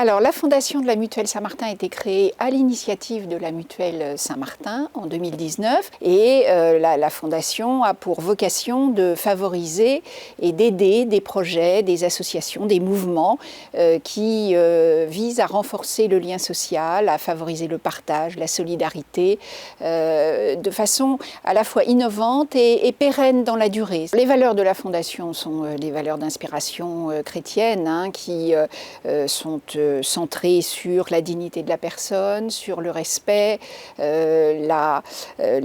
Alors, la Fondation de la Mutuelle Saint-Martin a été créée à l'initiative de la Mutuelle Saint-Martin en 2019 et la Fondation a pour vocation de favoriser et d'aider des projets, des associations, des mouvements qui visent à renforcer le lien social, à favoriser le partage, la solidarité de façon à la fois innovante et pérenne dans la durée. Les valeurs de la Fondation sont les valeurs d'inspiration chrétienne qui sont centrés sur la dignité de la personne, sur le respect, la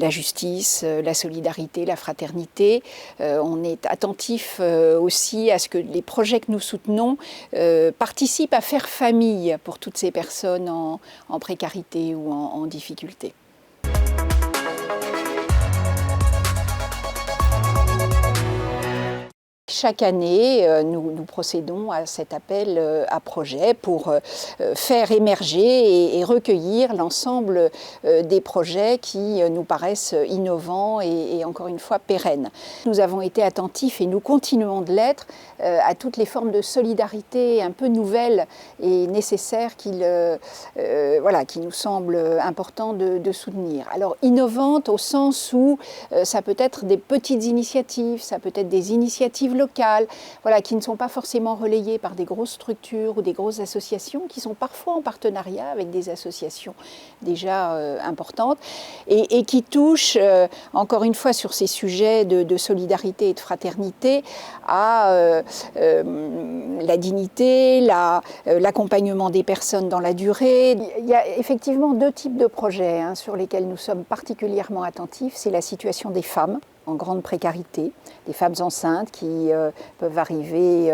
justice, la solidarité, la fraternité. On est attentif aussi à ce que les projets que nous soutenons participent à faire famille pour toutes ces personnes en précarité ou en difficulté. Chaque année, nous procédons à cet appel à projet pour faire émerger et recueillir l'ensemble des projets qui nous paraissent innovants et encore une fois pérennes. Nous avons été attentifs et nous continuons de l'être à toutes les formes de solidarité un peu nouvelles et nécessaires qui nous semblent importants de soutenir. Alors innovantes au sens où ça peut être des petites initiatives, ça peut être des initiatives locales, qui ne sont pas forcément relayées par des grosses structures ou des grosses associations, qui sont parfois en partenariat avec des associations déjà importantes et qui touchent, encore une fois, sur ces sujets de solidarité et de fraternité, à la dignité, l'accompagnement des personnes dans la durée. Il y a effectivement deux types de projets sur lesquels nous sommes particulièrement attentifs. C'est la situation des femmes en grande précarité, des femmes enceintes qui peuvent arriver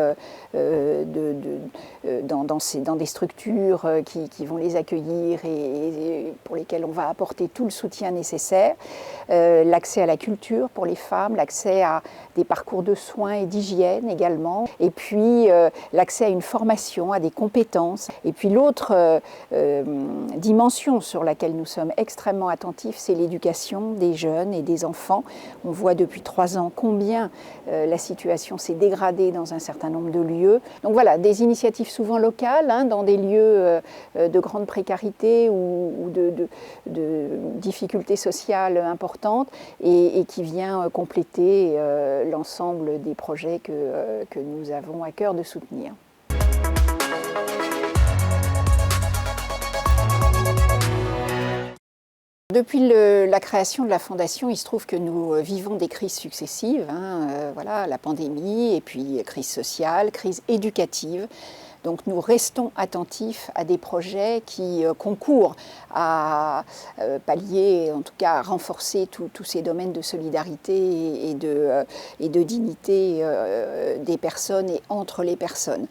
dans des structures qui vont les accueillir et pour lesquelles on va apporter tout le soutien nécessaire, l'accès à la culture pour les femmes, l'accès à des parcours de soins et d'hygiène également, et puis l'accès à une formation, à des compétences. Et puis l'autre dimension sur laquelle nous sommes extrêmement attentifs, c'est l'éducation des jeunes et des enfants. On voit depuis 3 ans combien la situation s'est dégradée dans un certain nombre de lieux. Donc voilà, des initiatives souvent locales, dans des lieux de grande précarité ou de difficultés sociales importantes et qui vient compléter l'ensemble des projets que nous avons à cœur de soutenir. Depuis la création de la Fondation, il se trouve que nous vivons des crises successives, la pandémie et puis crise sociale, crise éducative. Donc nous restons attentifs à des projets qui concourent à pallier, en tout cas à renforcer tous ces domaines de solidarité et de dignité des personnes et entre les personnes.